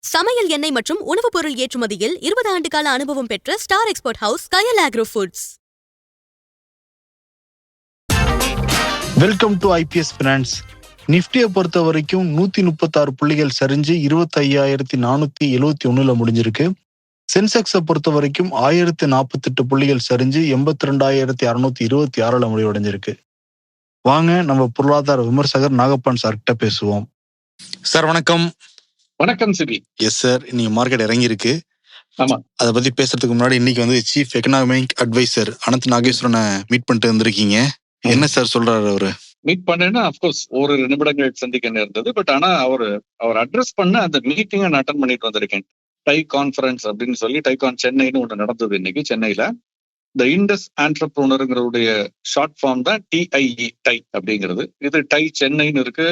சமையல் எண்ணெய் மற்றும் உணவுப் பொருள் ஏற்றுமதியில் 20 ஆண்டு கால அனுபவம் பெற்ற star export house Kayal agro foods. Welcome to IBS finance. நிப்டியை பொறுத்த வரைக்கும் 136 புள்ளிகள் சரிஞ்சு 25,471 முடிஞ்சிருக்கு. சென்செக்ஸை பொறுத்த வரைக்கும் 1048 புள்ளிகள் சரிஞ்சு 82,626 முடிவடைஞ்சிருக்கு. வாங்க நம்ம பொருளாதார விமர்சகர் நாகப்பன் சார்கிட்ட பேசுவோம். சார் வணக்கம். வணக்கம் சிபி. எஸ் சார், இன்னைக்கு மார்க்கெட் இறங்கியிருக்கு. ஆமா, அதை பத்தி பேசுறதுக்கு முன்னாடி இன்னைக்கு சீஃப் எக்கனாமிக் அட்வைசர் அனந்த் நாகேஸ்வரனை மீட் பண்ணிட்டு வந்திருக்கீங்க. என்ன சார் சொல்றாரு அவரு? மீட் பண்ணேன்னா அப்கோர்ஸ் ஒரு நிமிடங்கள் சந்திக்க நேர்ந்தது. பட் ஆனா அவர் அட்ரஸ் பண்ண அந்த மீட்டிங்கை நான் அட்டன் பண்ணிட்டு வந்திருக்கேன். டை கான்ஃபரன்ஸ் அப்படின்னு சொல்லி டைகான் சென்னைன்னு ஒன்று நடந்தது இன்னைக்கு சென்னையில. இந்த இண்டஸ் ஆண்டர்பிரனருடைய ஷார்ட் ஃபார்ம் தான் டிஐஇ, டை அப்படிங்கிறது. இது டை சென்னைன்னு இருக்கு,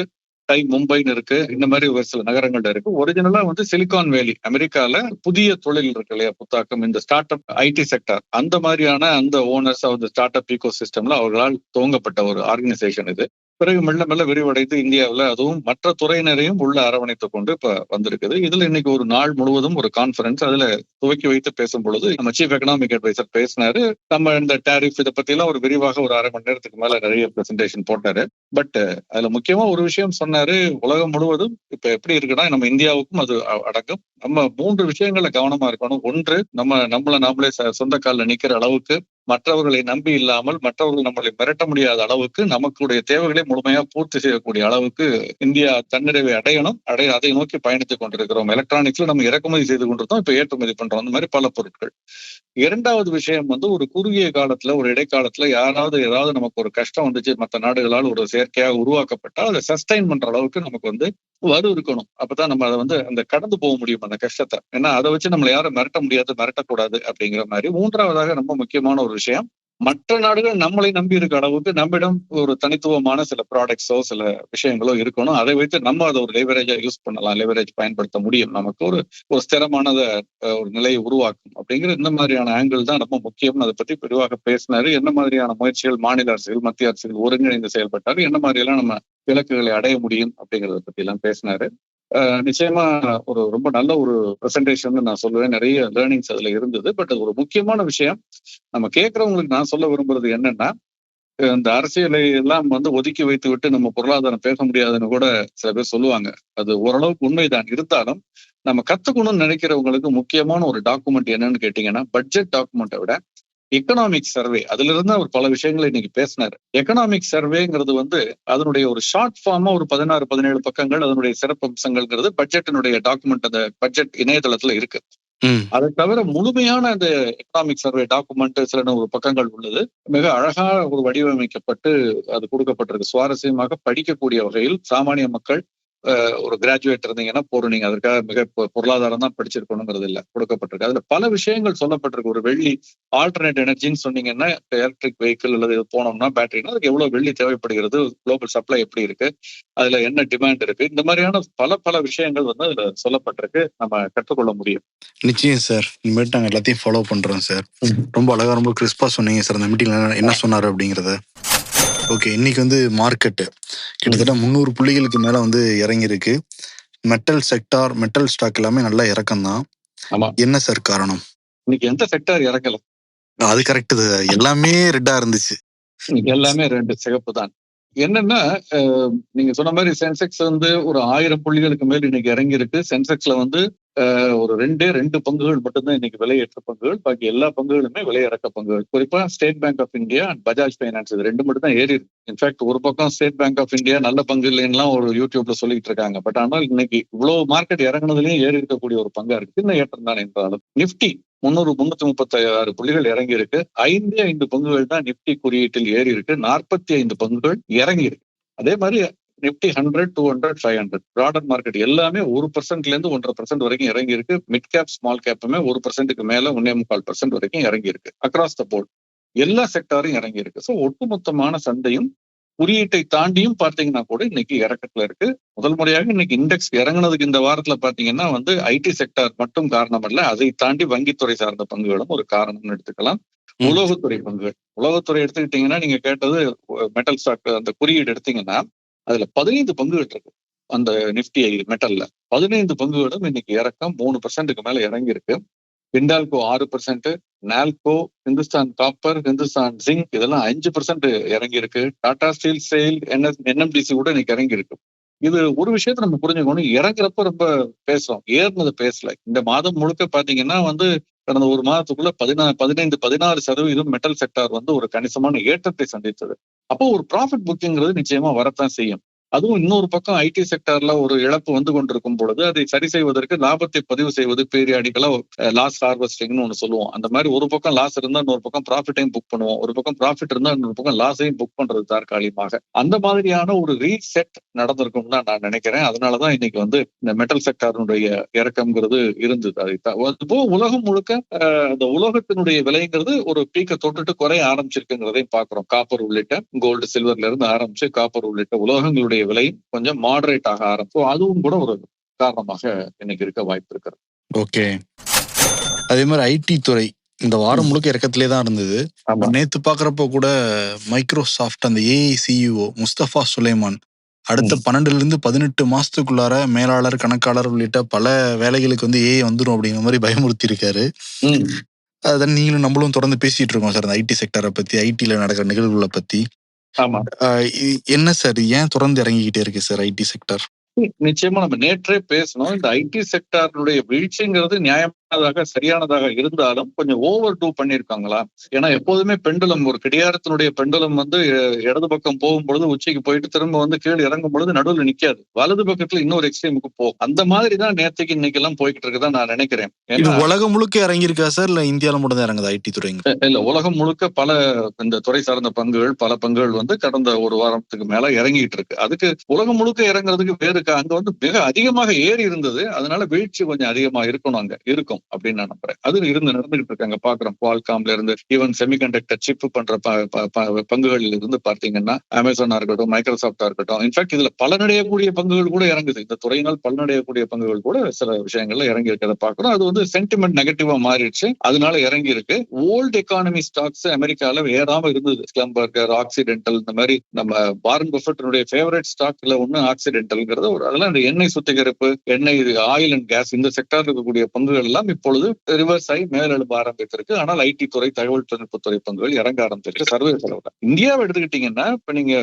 டை மும்பைன்னு இருக்கு, இந்த மாதிரி ஒரு சில நகரங்கள்ல இருக்கு. ஒரிஜினலா சிலிகான் வேலி அமெரிக்கால புதிய தொழில் இருக்கு இல்லையா, புத்தாக்கம், இந்த ஸ்டார்ட் அப் ஐடி செக்டர், அந்த மாதிரியான அந்த ஓனர்ஸ் ஆஃப் ஸ்டார்ட் அப் ஈகோ சிஸ்டம்ல அவர்களால் துவங்கப்பட்ட ஒரு ஆர்கனைசேஷன் இது. பிறகு மெல்ல மெல்ல விரிவடைந்து இந்தியாவில் அதுவும் மற்ற துறையினரையும் உள்ள அரவணைத்துக் கொண்டு இப்ப வந்திருக்குது. இதுல இன்னைக்கு ஒரு நாள் முழுவதும் ஒரு கான்ஃபரன்ஸ் அதுல துவக்கி வைத்து பேசும் பொழுது நம்ம சீஃப் எக்கனாமிக் அட்வைசர் பேசினாரு. நம்ம இந்த டாரிஃப் இதை பத்தி எல்லாம் ஒரு விரிவாக ஒரு அரை மணி நேரத்துக்கு மேல நிறைய பிரசன்டேஷன் போட்டாரு. பட் அதுல முக்கியமா ஒரு விஷயம் சொன்னாரு. உலகம் முழுவதும் இப்ப எப்படி இருக்குன்னா, நம்ம இந்தியாவுக்கும் அது அடங்கும். நம்ம 3 விஷயங்கள்ல கவனமா இருக்கணும். ஒன்று, நம்மள நாமளே சொந்த காலில் நிக்கிற அளவுக்கு, மற்றவர்களை நம்பி இல்லாமல், மற்றவர்கள் நம்மளை மிரட்ட முடியாத அளவுக்கு, நமக்குடைய தேவைகளை முழுமையா பூர்த்தி செய்யக்கூடிய அளவுக்கு இந்தியா தன்னிறைவை அடையணும். அதை நோக்கி பயணித்துக் கொண்டிருக்கிறோம். எலக்ட்ரானிக்ஸ்ல நம்ம இறக்குமதி செய்து கொண்டிருந்தோம், இப்ப ஏற்றுமதி பண்றோம். அந்த மாதிரி பல பொருட்கள். இரண்டாவது விஷயம் ஒரு குறுகிய காலத்துல, ஒரு இடைக்காலத்துல ஏதாவது நமக்கு ஒரு கஷ்டம் வந்துச்சு, மற்ற நாடுகளால் ஒரு செயற்கையாக உருவாக்கப்பட்டால் அதை சஸ்டைன் பண்ற அளவுக்கு நமக்கு வலு இருக்கணும். அப்பதான் நம்ம அதை அந்த கடந்து போக முடியும் அந்த கஷ்டத்தை. ஏன்னா அதை வச்சு நம்மளை யாரும் மிரட்ட முடியாது, மிரட்டக்கூடாது அப்படிங்கிற மாதிரி. மூன்றாவதாக ரொம்ப முக்கியமான ஒரு விஷயம், மற்ற நாடுகள் நம்மளை நம்பி இருக்க அளவுக்கு நம்மிடம் ஒரு தனித்துவமான சில ப்ராடக்ட்ஸோ சில விஷயங்களோ இருக்கணும். அதை வைத்து நம்ம அதை ஒரு லேவரேஜா யூஸ் பண்ணலாம், லேவரேஜ் பயன்படுத்த முடியும். நமக்கு ஒரு ஸ்திரமானத ஒரு நிலையை உருவாக்கும் அப்படிங்கிற இந்த மாதிரியான ஆங்கிள் தான் ரொம்ப முக்கியம். அதை பத்தி விரிவாக பேசினாரு. என்ன மாதிரியான முயற்சிகள் மாநில அரசுகள், மத்திய அரசுகள் ஒருங்கிணைந்து செயல்பட்டாரு, என்ன மாதிரி எல்லாம் நம்ம இலக்குகளை அடைய முடியும் அப்படிங்கறத பத்தி எல்லாம் பேசினாரு. நிச்சயமா ஒரு ரொம்ப நல்ல ஒரு பிரசன்டேஷன் நான் சொல்லுவேன். நிறைய லேர்னிங்ஸ் அதுல இருந்தது. பட் ஒரு முக்கியமான விஷயம், நம்ம கேட்கறவங்களுக்கு நான் சொல்ல விரும்புறது என்னன்னா, இந்த அரசியலை எல்லாம் ஒதுக்கி வைத்து விட்டு நம்ம பொருளாதாரம் பேச முடியாதுன்னு கூட சில பேர் சொல்லுவாங்க. அது ஓரளவுக்கு உண்மைதான். இருந்தாலும் நம்ம கத்துக்கணும்னு நினைக்கிறவங்களுக்கு முக்கியமான ஒரு டாக்குமெண்ட் என்னன்னு கேட்டீங்கன்னா, பட்ஜெட் டாக்குமெண்ட்டை விட எக்கனாமிக் சர்வே. அதுல இருந்து அவர் பல விஷயங்களை இன்னைக்கு பேசினாரு. எக்கனாமிக் சர்வேங்கிறது அதனுடைய ஒரு ஷார்ட் ஃபார்மா ஒரு 16-17 பக்கங்கள். அதனுடைய சிறப்பம்சங்கள்ங்கிறது பட்ஜெட்டினுடைய டாக்குமெண்ட் அந்த பட்ஜெட் இணையதளத்துல இருக்கு. அதை தவிர முழுமையான அந்த எக்கனாமிக் சர்வே டாக்குமெண்ட் சில ஒரு பக்கங்கள் உள்ளது. மிக அழகா ஒரு வடிவமைக்கப்பட்டு அது கொடுக்கப்பட்டிருக்கு. சுவாரஸ்யமாக படிக்கக்கூடிய வகையில் சாமானிய மக்கள், ஒரு கிராஜுவேட் இருந்தீங்கன்னா போறோம், நீங்க அதற்காக மிக பொருளாதாரம் தான் படிச்சிருக்கணுங்கிறது இல்ல, கொடுக்கப்பட்டிருக்கு. அதுல பல விஷயங்கள் சொல்லப்பட்டிருக்கு. ஒரு வெள்ளி ஆல்டர்னேட் எனர்ஜின்னு சொன்னீங்கன்னா, எலக்ட்ரிக் வெஹிக்கிள் அல்லது போனோம்னா பேட்டரினா அதுக்கு எவ்வளவு வெள்ளி தேவைப்படுகிறது, குளோபல் சப்ளை எப்படி இருக்கு, அதுல என்ன டிமாண்ட் இருக்கு, இந்த மாதிரியான பல விஷயங்கள் அதுல சொல்லப்பட்டிருக்கு. நம்ம கற்றுக்கொள்ள முடியும். நிச்சயம் சார், இனிமேட்டு நாங்கள் எல்லாத்தையும் ஃபாலோ பண்றோம் சார். ரொம்ப அழகா, ரொம்ப கிறிஸ்பா சொன்னீங்க சார் அந்த மீட்டிங்ல என்ன சொன்னாரு அப்படிங்கறத. ஓகே, இன்னைக்கு மார்க்கெட்டு கிட்டத்தட்ட 300 புள்ளிகளுக்கு மேல இறங்கியிருக்கு. மெட்டல் செக்டார், மெட்டல் ஸ்டாக் எல்லாமே நல்லா இறக்கம் தான். என்ன சார் காரணம்? இன்னைக்கு எந்த செக்டார் இறக்கல? அது கரெக்ட், எல்லாமே ரெட்டா இருந்துச்சு. எல்லாமே ரெண்டு சிகப்பு தான். என்னன்னா, நீங்க சொன்ன மாதிரி சென்செக்ஸ் ஒரு 1000 புள்ளிகளுக்கு மேல் இன்னைக்கு இறங்கி இருக்கு. சென்செக்ஸ்ல ஒரு 2 பங்குகள் மட்டும்தான் இன்னைக்கு விலையேற்ற பங்குகள். பாக்கி எல்லா பங்குகளுமே விலையிறக்க பங்குகள். குறிப்பா State Bank of India and Bajaj finance, இது 2 மட்டும் தான் ஏறி இருக்கு. இன்ஃபேக்ட் ஒரு பக்கம் ஸ்டேட் பேங்க் ஆஃப் இந்தியா நல்ல பங்கு இல்லைன்னா ஒரு யூடியூப்ல சொல்லிட்டு இருக்காங்க. பட் ஆனால் இன்னைக்கு இவ்வளவு மார்க்கெட் இறங்குனதுலயும் ஏறி இருக்கக்கூடிய ஒரு பங்கா இருக்கு. சின்ன ஏற்றம் தான் என்றாலும் நிப்டி 336 புள்ளிகள் இறங்கி இருக்கு. 5 பங்குகள் தான் நிப்டி குறியீட்டில் ஏறி இருக்கு. 45 பங்குகள் இறங்கி இருக்கு. அதே மாதிரி நிப்டி 100, 200, 500 பிராடர் மார்க்கெட் எல்லாமே 1%ல இருந்து 1.5% வரைக்கும் இறங்கி இருக்கு. மிட் கேப், ஸ்மால் கேப்புமே 1%க்கு மேல 1.25% வரைக்கும் இறங்கி இருக்கு. அக்ராஸ் த போர்ட் எல்லா செக்டாரும் இறங்கி இருக்கு. ஸோ ஒட்டுமொத்தமான சந்தையும் குறியீட்டை தாண்டியும் பார்த்தீங்கன்னா கூட இன்னைக்கு இறக்கத்துல இருக்கு. முதல் முறையாக இன்னைக்கு இண்டெக்ஸ் இறங்குனதுக்கு இந்த வாரத்துல பாத்தீங்கன்னா ஐடி செக்டார் மட்டும் காரணம் அல்ல, அதை தாண்டி வங்கித்துறை சார்ந்த பங்குகளும் ஒரு காரணம்னு எடுத்துக்கலாம். உலோகத்துறை பங்குகள், உலோகத்துறை எடுத்துக்கிட்டீங்கன்னா, நீங்க கேட்டது மெட்டல் ஸ்டாக் அந்த குறியீடு எடுத்தீங்கன்னா அதுல 15 பங்குகள் இருக்கு. அந்த நிப்டி மெட்டல்ல 15 பங்குகளும் இன்னைக்கு இறக்கம் 3% மேல இறங்கி இருக்கு. ஹிண்டால்கோ 6%, நால்கோ, ஹிந்துஸ்தான் காப்பர், ஹிந்துஸ்தான் ஜிங்க் இதெல்லாம் 5% இறங்கி இருக்கு. டாடா ஸ்டீல், செயில், NMDC கூட இன்னைக்கு இறங்கி இருக்கு. இது ஒரு விஷயத்த நம்ம புரிஞ்சுக்கணும், இறங்குறப்ப ரொம்ப பேசுறோம், ஏறினது பேசல. இந்த மாதம் முழுக்க பாத்தீங்கன்னா கடந்த ஒரு மாதத்துக்குள்ள 15-16% மெட்டல் செக்டார் ஒரு கணிசமான ஏற்றத்தை சந்தித்தது. அப்போ ஒரு ப்ராஃபிட் புக்கிங்கிறது நிச்சயமா வரத்தான் செய்யும். அதுவும் இன்னொரு பக்கம் ஐடி செக்டார்ல ஒரு இழப்பு கொண்டிருக்கும் பொழுது அதை சரி செய்வதற்கு லாபத்தை பதிவு செய்வது பீரியாடிக்கலா லாஸ் ஹார்வெஸ்டிங்னு ஒண்ணு சொல்லுவோம். அந்த மாதிரி ஒரு பக்கம் லாஸ் இருந்தா இன்னொரு பக்கம் ப்ராஃபிட்டையும் புக் பண்ணுவோம், ஒரு பக்கம் ப்ராஃபிட் இருந்தா இன்னொரு பக்கம் லாஸையும் புக் பண்றது தற்காலிகமாக. அந்த மாதிரியான ஒரு ரீசெட் நடந்திருக்கும் தான் நான் நினைக்கிறேன். அதனாலதான் இன்னைக்கு இந்த மெட்டல் செக்டாருடைய இறக்கம்ங்கிறது இருந்தது. அதுபோக உலகம் முழுக்க அந்த உலோகத்தினுடைய விலைங்கிறது ஒரு பீக்கை தொட்டுட்டு குறைய ஆரம்பிச்சிருக்குங்கிறதையும் பாக்குறோம். காப்பர் உள்ளிட்ட கோல்டு, சில்வர்ல இருந்து ஆரம்பிச்சு காப்பர் உள்ளிட்ட உலோகங்களுடைய விலை கொஞ்சம் மாடரேட் ஆக ஆரம்பிக்கும். அதுவும் கூட ஒரு காரணமாக இன்னைக்கு இருக்க வாய்ப்பு இருக்கிறது. ஓகே. அதே மாதிரி ஐடி துறை இந்த வாரம் முழுக்க இறக்கத்திலே தான் இருந்தது. நேத்து பாக்குறப்ப கூட மைக்ரோசாஃப்ட் அந்த ஏஐ சிஇஓ முஸ்தபா சுலைமான் அடுத்த 12-18 மாசத்துக்குள்ளார மேலாளர், கணக்காளர் உள்ளிட்ட பல வேலைகளுக்கு ஏஐ வந்துடும் அப்படிங்கிற மாதிரி பயமுறுத்தி இருக்காரு. அதான் நீங்களும் நம்மளும் தொடர்ந்து பேசிட்டு இருக்கோம் சார், அந்த ஐடி செக்டரை பத்தி, ஐடில நடக்கிற நிகழ்வுகளை பத்தி. என்ன சார் ஏன் தொடர்ந்து இறங்கிக்கிட்டே இருக்கு சார் ஐடி செக்டர்? நிச்சயமா நம்ம நேற்றே பேசணும். இந்த ஐடி செக்டாருடைய வீழ்ச்சிங்கிறது நியாயமானதாக சரியானதாக இருந்தாலும் கொஞ்சம் ஓவர் டூ பண்ணிருக்காங்களா? ஏன்னா எப்போதுமே பெண்டுலம், ஒரு கடிகாரத்தினுடைய பெண்டுலம் இடது பக்கம் போகும்பொழுது உச்சிக்கு போயிட்டு திரும்ப கீழே இறங்கும் பொழுது நடுவில் நிக்காது, வலது பக்கத்துல இன்னொரு எக்ஸ்ட்ரீமுக்கு போகும். அந்த மாதிரிதான் நேற்றுக்கு இன்னைக்கு எல்லாம் போய்கிட்டு இருக்குதான் நான் நினைக்கிறேன். உலகம் முழுக்க இறங்கி இருக்கா சார், இல்ல இந்தியாவில மட்டும் தான் இறங்குது ஐடி துறை? இல்ல, உலகம் முழுக்க பல இந்த துறை சார்ந்த பங்குகள், பல பங்குகள் கடந்த ஒரு வாரத்துக்கு மேல இறங்கிட்டு இருக்கு. அதுக்கு உலகம் முழுக்க இறங்குறதுக்கு வேறு அங்க மிக அதிகமாக ஏறி இருந்தது, அதனால வீழ்ச்சி கொஞ்சம் அதிகமா இருக்கணும், அங்க இருக்கும் அப்படின்னு நான் நம்புறேன். அது நடந்துகிட்டு இருக்காங்க, பாக்குறோம். குவால்காம்ல இருந்து ஈவன் செமிகண்டக்டர் சிப் பண்ற பங்குகளில் இருந்து பார்த்தீங்கன்னா அமேசானா இருக்கட்டும், மைக்ரோசாஃப்டா இருக்கட்டும், இன்ஃபேக்ட் இதுல பலனடையக்கூடிய பங்குகள் கூட இறங்குது. இந்த துறையினால் பலனடையக்கூடிய பங்குகள் கூட சில விஷயங்கள்ல இறங்கி இருக்கிறத பாக்குறோம். அது சென்டிமெண்ட் நெகட்டிவா மாறிடுச்சு, அதனால இறங்கி இருக்கு. ஓல்டு எக்கானமி ஸ்டாக்ஸ் அமெரிக்கால ஏறாம இருந்தது, ஸ்லம்பர்கர், ஆக்சிடென்டல், இந்த மாதிரி நம்ம வாரன் பஃபெட்டினுடைய ஃபேவரட் ஸ்டாக்ல ஒண்ணு ஆக்சிடென்டல்ங்கிறது அதெல்லாம் இந்த எண்ணெய் சுத்திகரிப்பு, எண்ணெய், ஆயில் அண்ட் கேஸ், இந்த செக்டார் இருக்கக்கூடிய பங்குகள் எல்லாம் இப்பொழுது ரிவர்ஸ் ஆகி மேலெழும்ப ஆரம்பித்திருக்கு. ஆனால் ஐடி துறை, தகவல் தொழில்நுட்பத்துறை பங்குகள் இறங்க ஆரம்பிச்சிருக்கு சர்வே செலவுல. இந்தியாவை எடுத்துக்கிட்டீங்கன்னா இப்ப நீங்க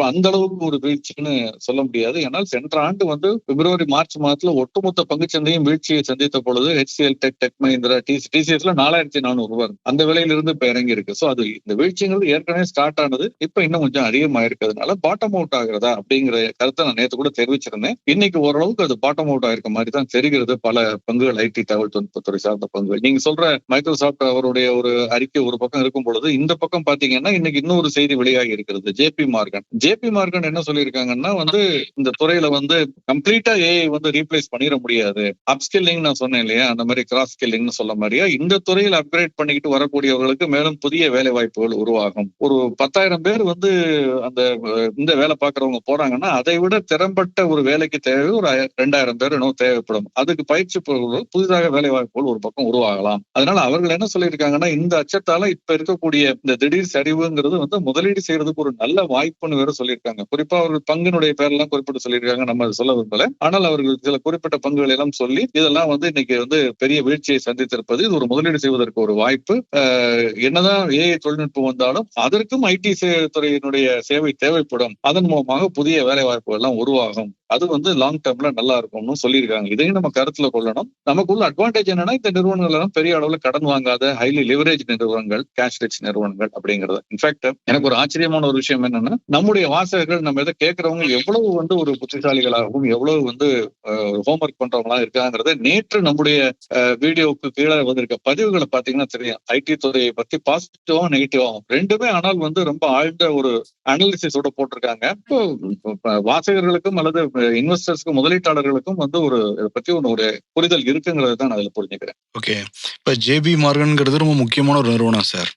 அந்த அளவுக்கு ஒரு வீழ்ச்சின்னு சொல்ல முடியாது. ஏன்னால் சென்ற ஆண்டு பிப்ரவரி, மார்ச் மாதத்துல ஒட்டுமொத்த பங்குச்சந்தையும் வீழ்ச்சியை சந்தித்த பொழுது HCL, டெக் மஹிந்திரா, TCSல 4400 ரூபாய் அந்த விலையில இருந்து இப்ப இறங்கி இருக்கு. சோ அது இந்த வீழ்ச்சிங்கிறது ஏற்கனவே ஸ்டார்ட் ஆனது, இப்ப இன்னும் கொஞ்சம் அதிகமா இருக்கிறதுனால பாட்டம் அவுட் ஆகுறதா அப்படிங்கிற கருத்தை நான் நேற்று கூட தெரிவிச்சிருந்தேன். இன்னைக்கு ஓரளவுக்கு அது பாட்டம் அவுட் ஆயிருக்க மாதிரி தான் தெரிகிறது. பல பங்குகள், ஐடி தகவல் தொழில்நுட்பத்துறை சார்ந்த பங்குகள், நீங்க சொல்ற மைக்ரோசாஃப்ட் அவருடைய ஒரு அறிக்கை ஒரு பக்கம் இருக்கும் பொழுது, இந்த பக்கம் பாத்தீங்கன்னா இன்னைக்கு இன்னொரு செய்தி வெளியாகி இருக்கிறது. ஜேபி மார்கன் என்ன சொல்லியிருக்காங்கன்னா இந்த துறையில கம்ப்ளீட்டா ஏஐ ரீப்ளேஸ் பண்ணிட முடியாது, அப்ஸ்கில்லிங் நான் சொன்னேன் இல்லையா, அந்த மாதிரி கிராஸ் ஸ்கில்லிங்னு சொல்ல மாதிரியா இந்த துறையில் அப்கிரேட் பண்ணிக்கிட்டு வரக்கூடியவர்களுக்கு மேலும் புதிய வேலை வாய்ப்புகள் உருவாகும். ஒரு 10,000 பேர் அந்த இந்த வேலை பார்க்கறவங்க போறாங்கன்னா அதை விட திறம்பட்ட ஒரு வேலைக்கு தேவை ஒரு 2,000 பேர் தேவைப்படும். அதுக்கு பயிற்சி புதிதாக வேலை வாய்ப்புகள் ஒரு பக்கம் உருவாகலாம். அதனால அவர்கள் என்ன சொல்லியிருக்காங்கன்னா, இந்த அச்சத்தால இப்ப இருக்கக்கூடிய இந்த திடீர் சரிவுங்கிறது முதலீடு செய்யறதுக்கு ஒரு நல்ல வாய்ப்புன்னு வேற சொல்லியிருக்காங்க. குறிப்பா அவர்கள் பங்கினுடைய பேரெல்லாம் குறிப்பிட்டு சொல்லியிருக்காங்க, நம்ம அதை சொல்ல விரும்பல. ஆனால் அவர்கள் சில குறிப்பிட்ட பங்குகள் எல்லாம் சொல்லி இதெல்லாம் இன்னைக்கு பெரிய வீழ்ச்சியை சந்தித்திருப்பது, இது ஒரு முதலீடு செய்வதற்கு ஒரு வாய்ப்பு. என்னதான் ஏஐ தொழில்நுட்பம் வந்தாலும் அதற்கும் ஐடி துறையினுடைய சேவை தேவைப்படும், அதன் மூலமாக புதிய வேலை வாய்ப்புகள் எல்லாம் உருவாகும். அது லாங் டேர்ம்ல நல்லா இருக்கும்னு சொல்லியிருக்காங்க. இதையும் நம்ம கருத்துல கொள்ளணும். நமக்குள்ள அட்வான்டேஜ் என்னன்னா, இந்த நிறுவனங்கள் எல்லாம் பெரிய அளவுல கடன் வாங்காத ஹைலி லிவரேஜ் நிறுவனங்கள், கேஷ் ரிச் நிறுவனங்கள் அப்படிங்கிறது. இன்ஃபேக்ட் எனக்கு ஒரு ஆச்சரியமான ஒரு விஷயம் என்னன்னா, நம்முடைய வாசகர்கள், நம்ம எதை கேட்கறவங்க எவ்வளவு ஒரு புத்திசாலிகளாகவும் எவ்வளவு ஹோம்ஒர்க் பண்றவங்களா இருக்காங்கிறத நேற்று நம்முடைய வீடியோவுக்கு கீழே வந்திருக்க பதிவுகளை பாத்தீங்கன்னா தெரியும். ஐடி துறையை பத்தி பாசிட்டிவாகவும் நெகட்டிவாகவும் ரெண்டுமே, ஆனால் ரொம்ப ஆழ்ந்த ஒரு அனாலிசிஸோட போட்டிருக்காங்க. வாசகர்களுக்கும் அல்லது இன்வெஸ்டர்ஸ்க்கும், முதலீட்டாளர்களுக்கும் ஒரு இதை பத்தி ஒரு புரிதல் இருக்குங்கிறது தான் நான் அதுல புரிஞ்சுக்கிறேன். ஓகே. இப்ப ஜேபி மார்கன்ங்கிறது ரொம்ப முக்கியமான ஒரு நிறுவனம் சார்.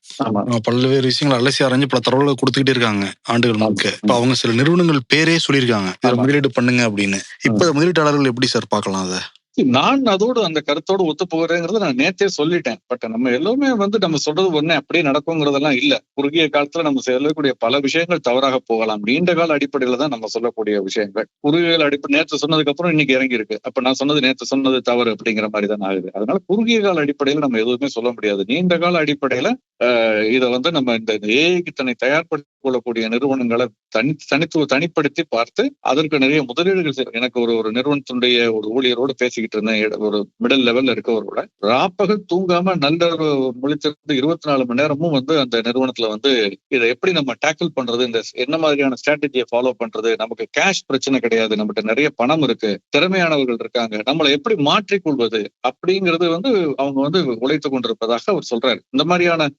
பல்வேறு விஷயங்கள் அலசி ஆராய்ஞ்சு பல தரவுகளை கொடுத்துக்கிட்டே இருக்காங்க ஆண்டுகள் முழுக்க. இப்ப அவங்க சில நிறுவனங்கள் பேரே சொல்லியிருக்காங்க முதலீடு பண்ணுங்க அப்படின்னு. இப்ப முதலீட்டாளர்கள் எப்படி சார் பார்க்கலாம் அதை? நான் அதோடு அந்த கருத்தோடு ஒத்து போகிறேங்கிறத நான் நேத்தே சொல்லிட்டேன். பட் நம்ம எல்லாமே நம்ம சொல்றது ஒண்ணே அப்படியே நடக்குங்கிறதெல்லாம் இல்ல. குறுகிய காலத்துல நம்ம சொல்லக்கூடிய பல விஷயங்கள் தவறாக போகலாம். நீண்ட கால அடிப்படையில தான் நம்ம சொல்லக்கூடிய விஷயங்கள். குறுகிய கால அடிப்படை நேற்று சொன்னதுக்கு அப்புறம் இன்னைக்கு இறங்கி இருக்கு. அப்ப நான் சொன்னது நேற்று சொன்னது தவறு அப்படிங்கிற மாதிரி தான் ஆகுது. அதனால குறுகிய கால அடிப்படையில நம்ம எதுவுமே சொல்ல முடியாது. நீண்ட கால அடிப்படையில இதை நம்ம இந்த ஏஐக்கு தன்னை தயார்படுத்திக் கொள்ளக்கூடிய நிறுவனங்களை தனிப்படுத்தி பார்த்து அதற்கு நிறைய முதலீடுகள் எனக்கு ஒரு நிறுவனத்தினுடைய ஒரு ஊழியரோடு பேசிக்கிட்டு இருந்தேன். ஒரு மிடில் லெவல்ல இருக்கவரோட ராப்பகல் தூங்காம நல்ல முழிச்சிருந்து 24 மணி நேரமும் அந்த நிறுவனத்துல இதை எப்படி நம்ம டேக்கிள் பண்றது, இந்த என்ன மாதிரியான ஸ்ட்ராட்டஜியை ஃபாலோ பண்றது, நமக்கு கேஷ் பிரச்சனை கிடையாது, நம்மகிட்ட நிறைய பணம் இருக்கு, திறமையானவர்கள் இருக்காங்க, நம்மளை எப்படி மாற்றிக்கொள்வது அப்படிங்கிறது அவங்க உழைத்துக் கொண்டிருப்பதாக அவர் சொல்றாரு. இந்த மாதிரியான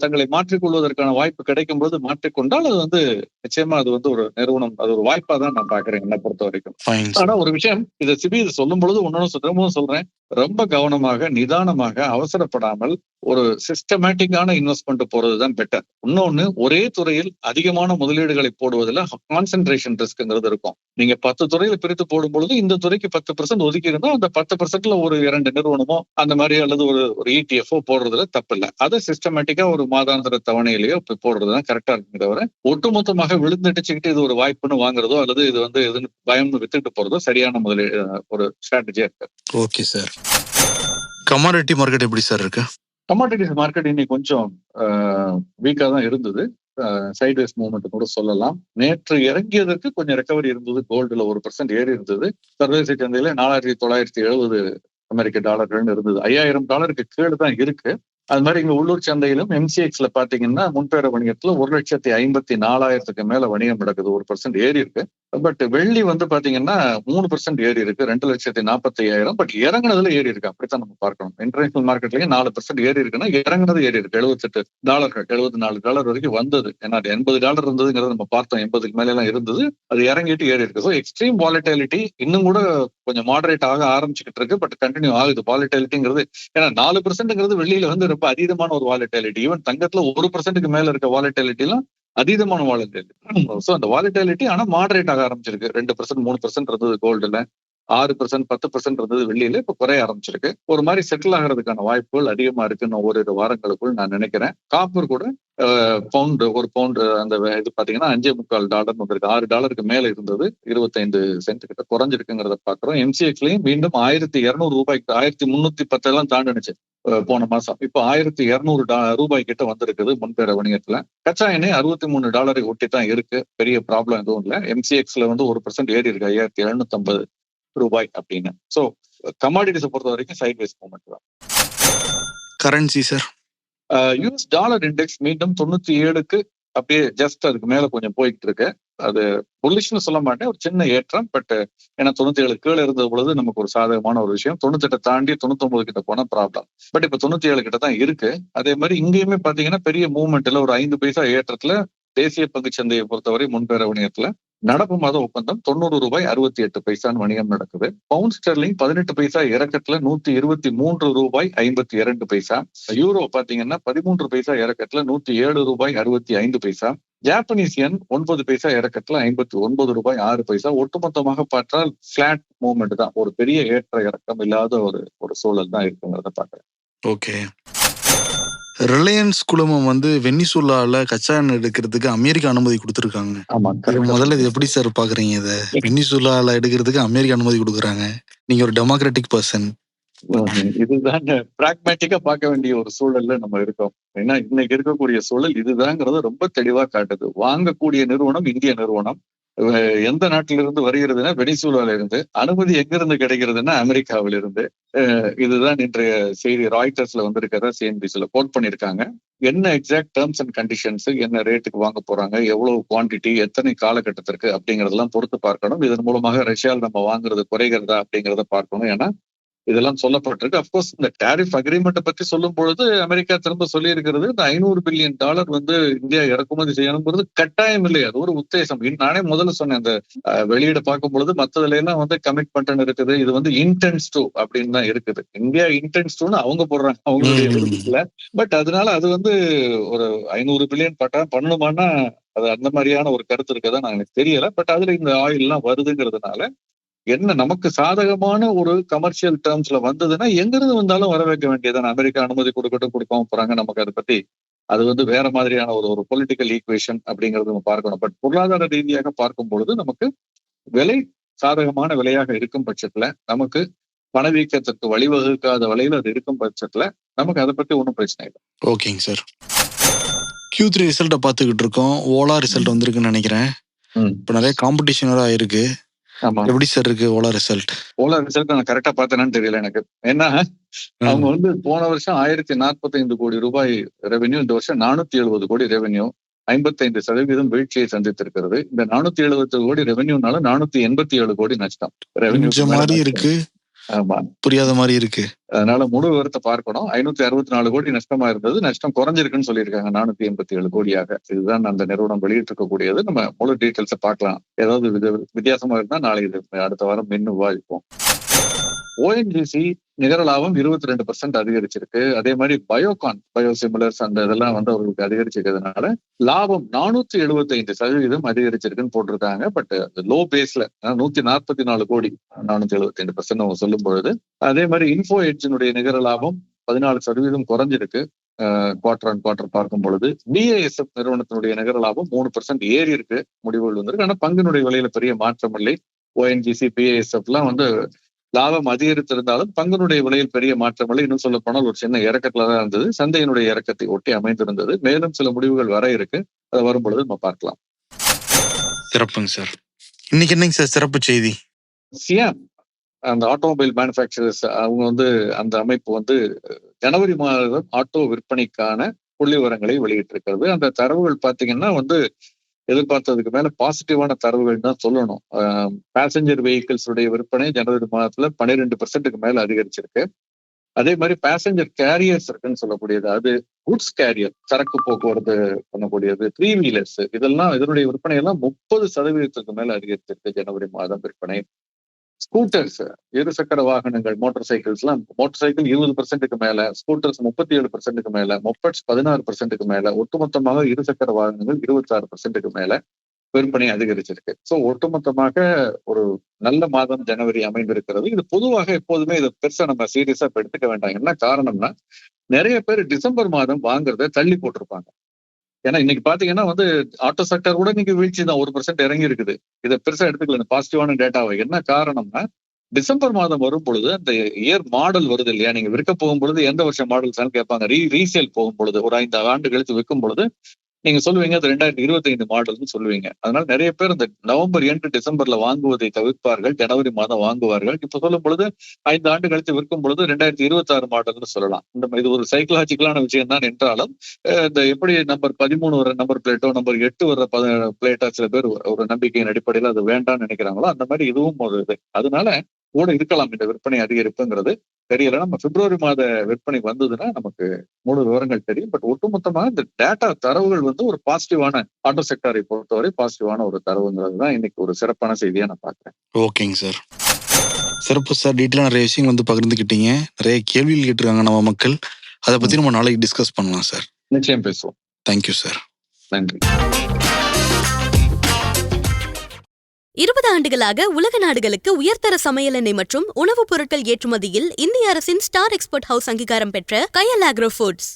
தங்களை மாற்றிக்கொள்வதற்கான வாய்ப்பு கிடைக்கும் போது மாற்றிக்கொண்டால் அது நிச்சயமா அது ஒரு நிறுவனம், அது ஒரு வாய்ப்பா தான் நான் பாக்குறேன் என்னை பொறுத்த வரைக்கும். ஆனா ஒரு விஷயம், இதை சொல்லும் பொழுது ஒன்னொன்னு சொல்றேன், ரொம்ப கவனமாக நிதானமாக அவசரப்படாமல் ஒரு சிஸ்டமேட்டிக்கான இன்வெஸ்ட்மெண்ட் போறதுதான் பெட்டர். இன்னொன்னு, ஒரே துறையில் அதிகமான முதலீடுகளை போடுவதில் கான்சென்ட்ரேஷன் ரிஸ்க்ங்கிறது இருக்கும். நீங்க 10 துறையில பிரித்து போடும் பொழுது இந்த துறைக்கு 10% ஒதுக்கி இருந்தா அந்த 10%ல ஒரு 2 நிறுவனமோ அந்த மாதிரி அல்லது ஒரு ETF போடுறதுல தப்பு இல்லை. அதை சிஸ்டமேட்டிக்கா ஒரு மாதாந்திர தவணையிலேயோ போடுறதுதான் கரெக்டா இருக்குங்க தவிர ஒட்டுமொத்தமாக விழுந்தடிச்சுக்கிட்டு இது ஒரு வாய்ப்புன்னு வாங்குறதோ அல்லது இது பயம்னு வித்துட்டு போறதோ சரியான முதலீடு ஒரு ஸ்ட்ராட்டஜியா இருக்கு. Okay sir. கமாடிட்டி மார்க்கெட் எப்படி சார் இருக்கு? கமாடிட்டிஸ் மார்க்கெட் இன்னைக்கு கொஞ்சம் வீக்கா தான் இருந்தது. சைட்வேஸ் மூவ்மெண்ட் கூட சொல்லலாம். நேற்று இறங்கியதற்கு கொஞ்சம் ரெக்கவரி இருந்தது. கோல்டுல 1% ஏறி இருந்தது. சர்வதேச சந்தையில 4970 அமெரிக்க டாலர்கள் இருந்தது. $5000 கீழே தான் இருக்கு. அது மாதிரி இங்க உள்ளூர் சந்தையிலும் MCXல பாத்தீங்கன்னா முன்பேற வணிகத்துல 1,54,000 மேல வணிகம் நடக்குது. 1% ஏறி இருக்கு. பட் வெள்ளி பாத்தீங்கன்னா 3% ஏறி இருக்கு. 2,45,000. பட் இறங்குனதுல ஏறி இருக்கு. அப்படித்தான் நம்ம பார்க்கணும். இன்டர்நேஷனல் மார்க்கெட்லயே 4% ஏறி இருக்குன்னா இறங்குனது ஏறி இருக்கு. $78 $74 வரைக்கும் வந்தது. ஏன்னா $80 இருந்ததுங்கிறத நம்ம பார்த்தோம். 80க்கு மேல எல்லாம் இருந்தது. அது இறங்கிட்டு ஏறி இருக்கு. ஸோ எக்ஸ்ட்ரீம் வாலட்டிலிட்டி இன்னும் கூட கொஞ்சம் மாடரேட் ஆக ஆரம்பிச்சுக்கிட்டு இருக்கு. பட் கண்டினியூ ஆகுது வாலட்டிலிட்டிங்கிறது. ஏன்னா 4%ங்கிறது வெள்ளியில ரொம்ப அதீதமான ஒரு வாலட்டிலிட்டி. ஈவன் தங்கத்துல 1%க்கு மேல இருக்க வாலட்டிலிட்டி எல்லாம் அதீதமான வாலட்டிலிட்டி. சோ அந்த வாலட்டிலிட்டி ஆனா மாடரேட் ஆக ஆரம்பிச்சிருக்கு. 2% 3% இருந்தது கோல்டுல, 6% 10% இருந்தது வெள்ளியில, இப்ப குறைய ஆரம்பிச்சிருக்கு. ஒரு மாதிரி செட்டில் ஆகிறதுக்கான வாய்ப்புகள் அதிகமா இருக்குன்னு ஓரிரு வாரங்களுக்குள் நான் நினைக்கிறேன். காப்பர் கூட ஒரு பவுண்டு அந்த இது பாத்தீங்கன்னா $5.25 வந்திருக்கு. $6 மேல இருந்தது. 25 சென்ட் கிட்ட குறைஞ்சிருக்குங்கிறத பாக்குறோம். MCXலயும் மீண்டும் $1,200 $1,310 எல்லாம் தாண்டினுச்சு போன மாசம். இப்போ $1,200 கிட்ட வந்திருக்குது முன்பேற வணிகத்துல. கச்சா எண்ணெய் $63 ஒட்டி தான் இருக்கு. பெரிய ப்ராப்ளம் எதுவும் இல்லை. MCXல 1% ஏறி இருக்கு. $5,750 அப்படின்னு. சோ கமாடிட்டிஸை பொறுத்த வரைக்கும் சைட்வேஸ் மூவ்மெண்ட் தான். Currency sir, US dollar index மீண்டும் 97க்கு அப்படியே ஜஸ்ட் அதுக்கு மேல கொஞ்சம் போயிட்டு இருக்கு. அது புல்லிஷ்னு சொல்ல மாட்டேன், ஒரு சின்ன ஏற்றம். பட் ஏன்னா 97 கீழே இருந்த பொழுது நமக்கு ஒரு சாதகமான ஒரு விஷயம். 98 தாண்டி 99 கிட்ட போன ப்ராப்ளம். பட் இப்ப 97 கிட்ட தான் இருக்கு. அதே மாதிரி இங்கேயுமே பாத்தீங்கன்னா பெரிய மூவ்மெண்ட்ல ஒரு 5 பைசா ஏற்றத்துல தேசிய பங்குச்சந்தையை பொறுத்தவரை முன்பேற வணிகத்துல நடப்பு மாத ஒப்பந்தம் $90.68 வணிகம் நடக்குது. பவுண்ட் ஸ்டெர்லிங் 18 பைசா இறக்கத்துல $123.52. யூரோ பாத்தீங்கன்னா 13 பைசா இறக்கத்துல $107.65. ஜாப்பனீஸ் யென் 9 பைசா இறக்கத்துல $59.06. ஒட்டுமொத்தமாக பார்த்தால் பிளாட் மூவ்மெண்ட் தான். ஒரு பெரிய ஏற்ற இறக்கம் இல்லாத ஒரு சூழல் தான் இருக்குங்கிறத பாக்குறேன். ஓகே. ரிலையன்ஸ் குழுமம் வெனிசுலால கச்சா எண்ணெய் எடுக்கிறதுக்கு அமெரிக்கா அனுமதி கொடுத்துருக்காங்க. முதல்ல இது எப்படி சார் பாக்குறீங்க? இதை வெனிசுலால எடுக்கிறதுக்கு அமெரிக்கா அனுமதி கொடுக்குறாங்க. நீங்க ஒரு டெமோக்ராட்டிக் பர்சன். இதுதான் பிராக்மேட்டிக்கா பார்க்க வேண்டிய ஒரு சூழல்ல நம்ம இருக்கோம். ஏன்னா இன்னைக்கு இருக்கக்கூடிய சூழல் இதுதாங்கிறத ரொம்ப தெளிவா காட்டுது. வாங்கக்கூடிய நிறுவனம் இந்திய நிறுவனம். எந்த நாட்டிலிருந்து வருகிறதுனா வெனிசுலால இருந்து. அனுமதி எங்கிருந்து கிடைக்கிறதுனா அமெரிக்காவில இருந்து. இதுதான் இன்றைய செய்தி. ராய்டர்ஸ்ல வந்திருக்கிறத CNBCல கோட் பண்ணிருக்காங்க. என்ன எக்ஸாக்ட் டேர்ம்ஸ் அண்ட் கண்டிஷன்ஸ், என்ன ரேட்டுக்கு வாங்க போறாங்க, எவ்வளவு குவான்டிட்டி, எத்தனை காலகட்டத்திற்கு அப்படிங்கறதெல்லாம் பொறுத்து பார்க்கணும். இதன் மூலமாக ரஷ்யாவில் நம்ம வாங்குறது குறைகிறதா அப்படிங்கிறத பார்க்கணும். ஏன்னா இதெல்லாம் சொல்லப்பட்டிருக்கு. அப்கோர்ஸ் இந்த டாரிஃப் அக்ரிமெண்ட் பத்தி சொல்லும் பொழுது அமெரிக்கா திரும்ப சொல்லி இருக்கிறது இந்த $500 பில்லியன் இந்தியா இறக்குமதி செய்யணுங்கிறது கட்டாயம் இல்லை, அது ஒரு உத்தேசம். நானே முதல்ல சொன்னேன், அந்த வெளியீடு பார்க்கும் பொழுது மற்றதுல எல்லாம் கமிட்மெண்ட் இருக்குது. இது இன்டென்ஸ் டு அப்படின்னு தான் இருக்குது. இந்தியா இன்டென்ஸ் டுன்னு அவங்க போடுறாங்க அவங்களுடைய. பட் அதனால அது ஒரு $500 பில்லியன் பண்ணணுமானா அது அந்த மாதிரியான ஒரு கருத்து இருக்கதான் எனக்கு தெரியல. பட் அதுல இந்த ஆயில் எல்லாம் வருதுங்கிறதுனால என்ன நமக்கு சாதகமான ஒரு கமர்ஷியல் டேர்ம்ஸ்ல வந்ததுன்னா எங்கிருந்து வந்தாலும் வர வைக்க வேண்டியதுதான். அமெரிக்கா அனுமதி கொடுக்கட்டும் கொடுக்காம போறாங்க, நமக்கு அதை பத்தி அது வேற மாதிரியான ஒரு பொலிட்டிக்கல் ஈக்குவேஷன் அப்படிங்கறது நம்ம பார்க்கணும். பட் பொருளாதார ரீதியாக பார்க்கும் பொழுது நமக்கு விலை சாதகமான விலையாக இருக்கும் பட்சத்துல, நமக்கு பணவீக்கத்திற்கு வழிவகுக்காத வகையில் அது இருக்கும் பட்சத்துல நமக்கு அதை பத்தி ஒன்றும் பிரச்சனை இல்லை. ஓகேங்க சார். Q3 ரிசல்ட்டை பார்த்துக்கிட்டு இருக்கோம். ஓலா ரிசல்ட் வந்திருக்குன்னு நினைக்கிறேன். இப்போ நிறைய காம்படிஷன் வேற ஆயிருக்கு. ஆமா, எப்படி சார் இருக்கு ஓலா ரிசல்ட்? ஓலா ரிசல்ட் நான் கரெக்டா பார்த்தேன்னு தெரியல எனக்கு. ஏன்னா அவங்க போன வருஷம் 1045 கோடி ரூபாய் ரெவென்யூ, இந்த வருஷம் 470 கோடி ரெவென்யூ, 55% வீழ்ச்சியை சந்தித்திருக்கிறது. இந்த 470 கோடி ரெவென்யூனால 487 கோடி நஷ்டம் ரெவென்யூ மாதிரி இருக்கு. ஆமா, புரியாத மாதிரி இருக்கு. அதனால முழு விவரத்தை பார்க்கணும். 564 கோடி நஷ்டமா இருந்தது, நஷ்டம் குறைஞ்சிருக்குன்னு சொல்லியிருக்காங்க 487 கோடியாக. இதுதான் அந்த நிறுவனம் வெளியிட்டு இருக்கக்கூடியது. நம்ம முழு டீட்டெயில்ஸை பார்க்கலாம். ஏதாவது வித்தியாசமா இருந்தா நாளைக்கு அடுத்த வாரம் இன்னும் விவாதிப்போம். ONGC நிகர லாபம் 22% அதிகரிச்சிருக்கு. அதே மாதிரி பயோசிமிலர்ஸ் அந்த இதெல்லாம் அவங்களுக்கு அதிகரிச்சிருக்கிறதுனால லாபம் 475% அதிகரிச்சிருக்குன்னு போட்டிருக்காங்க. பட் லோ பேஸ்ல 144 கோடி 475% அவங்க சொல்லும் பொழுது. அதே மாதிரி இன்ஃபோ எட்ஜினுடைய நிகர லாபம் 14% குறைஞ்சிருக்கு குவார்டர் ஆன் குவார்டர் பார்க்கும் பொழுது. BASF நிறுவனத்தினுடைய நிகர லாபம் 3% ஏறி இருக்கு, முடிவுகள் வந்திருக்கு. ஆனா பங்கினுடைய விலையில பெரிய மாற்றம் இல்லை. ONGC BASF எல்லாம் லாபம் அதிகரித்திருந்தாலும் பங்கினுடைய விலையில் பெரிய மாற்றம் இல்லை. இன்னும் சொல்ல போனால் ஒரு சின்ன இறக்கத்துலதான் இருந்தது, சந்தையினுடைய இறக்கத்தை ஒட்டி அமைந்திருந்தது. மேலும் சில முடிவுகள் வர இருக்கு, அது வரும் பொழுது நம்ம பார்க்கலாம். சிறப்புங்க சார். இன்னைக்கு என்னங்க சார் சிறப்பு செய்தி? சியாம் அந்த ஆட்டோமொபைல் மேனுஃபேக்சரர்ஸ் அவங்க அந்த அமைப்பு ஜனவரி மாதம் ஆட்டோ விற்பனைக்கான புள்ளி விவரங்களை வெளியிட்டிருக்கிறது. அந்த தரவுகள் பாத்தீங்கன்னா எதிர்பார்த்ததுக்கு மேல பாசிட்டிவான தரவுகள் தான் சொல்லணும். பேசஞ்சர் வெஹிக்கிள்ஸ் உடைய விற்பனை ஜனவரி மாதத்துல 12% மேல அதிகரிச்சிருக்கு. அதே மாதிரி பேசஞ்சர் கேரியர்ஸ் இருக்குன்னு சொல்லக்கூடியது, அது குட்ஸ் கேரியர் சரக்கு போக்குவரத்து பண்ணக்கூடியது, 3 வீலர்ஸ், இதனுடைய விற்பனை எல்லாம் 30% மேல அதிகரிச்சிருக்கு ஜனவரி மாதம் விற்பனை. ஸ்கூட்டர்ஸ், இருசக்கர வாகனங்கள், மோட்டார் சைக்கிள் 20% மேல, ஸ்கூட்டர்ஸ் 37% மேல, மொப்பட்ஸ் 16% மேல, ஒட்டுமொத்தமாக இருசக்கர வாகனங்கள் 26% மேல விற்பனை அதிகரிச்சிருக்கு. சோ ஒட்டுமொத்தமாக ஒரு நல்ல மாதம் ஜனவரி அமைந்திருக்கிறது. இது பொதுவாக எப்போதுமே இதை பெருசா நம்ம சீரியஸா எடுத்துக்க வேண்டாம். என்ன காரணம்னா, நிறைய பேர் டிசம்பர் மாதம் வாங்குறத தள்ளி போட்டிருப்பாங்க. ஏன்னா இன்னைக்கு பாத்தீங்கன்னா ஆட்டோ செக்டர் கூட இன்னைக்கு வீழ்ச்சி தான், 1% இறங்கி இருக்குது. இதை பெருசா எடுத்துக்கல பாசிட்டிவான டேட்டாவை. என்ன காரணம்னா, டிசம்பர் மாதம் வரும் பொழுது அந்த இயர் மாடல் வருது இல்லையா, நீங்க விற்க போகும் பொழுது எந்த வருஷம் மாடல்ஸ் கேட்பாங்க. ரீசேல் போகும் பொழுது ஒரு 5 ஆண்டு கழித்து விற்கும் பொழுது நீங்க சொல்லுவீங்க அது 2025 மாடல்னு சொல்லுவீங்க. அதனால நிறைய பேர் இந்த நவம்பர் எண்டு டிசம்பர்ல வாங்குவதை தவிர்ப்பார்கள், ஜனவரி மாதம் வாங்குவார்கள். இப்ப சொல்லும் பொழுது 5 ஆண்டு கழித்து விற்கும் பொழுது 2026 மாடல்னு சொல்லலாம். இது ஒரு சைக்கலாஜிக்கலான விஷயம் தான் என்றாலும், இந்த எப்படி நம்பர் 13 வர நம்பர் பிளேட்டோ, நம்பர் 8 வர பிளேட்டா சில பேர் ஒரு நம்பிக்கையின் அடிப்படையில் அது வேண்டாம்னு நினைக்கிறாங்களோ, அந்த மாதிரி இதுவும் ஒரு இது. அதனால கூட இருக்கலாம் இந்த விற்பனை அதிகரிப்புங்கிறது. தெரியல. நம்ம பிப்ரவரி மாத விற்பனை வந்ததுன்னா நமக்கு முழு விவரங்கள் தெரியும். பட் ஒட்டுமொத்தமாக இந்த டேட்டா தரவுகள் ஒரு பாசிட்டிவான, ஆட்டோ செக்டரை பொறுத்தவரை பாசிட்டிவான ஒரு தரவுங்கிறது தான் இன்னைக்கு ஒரு சிறப்பான செய்தியா நான் பாக்குறேன். ஓகேங்க சார், சிறப்பு சார். டீட்டெயிலாக நிறைய விஷயம் பகிர்ந்துக்கிட்டீங்க. நிறைய கேள்விகள் கேட்டிருக்காங்க நம்ம மக்கள். அதை பத்தி நம்ம நாளைக்கு டிஸ்கஸ் பண்ணலாம் சார். நிச்சயம் பேசுவோம். Thank you sir. நன்றி. 20 ஆண்டுகளாக உலக நாடுகளுக்கு உயர்தர சமையல் எண்ணெய் மற்றும் உணவுப் பொருட்கள் ஏற்றுமதியில் இந்திய அரசின் ஸ்டார் எக்ஸ்போர்ட் ஹவுஸ் அங்கீகாரம் பெற்ற கயல் ஆக்ரோ ஃபுட்ஸ்.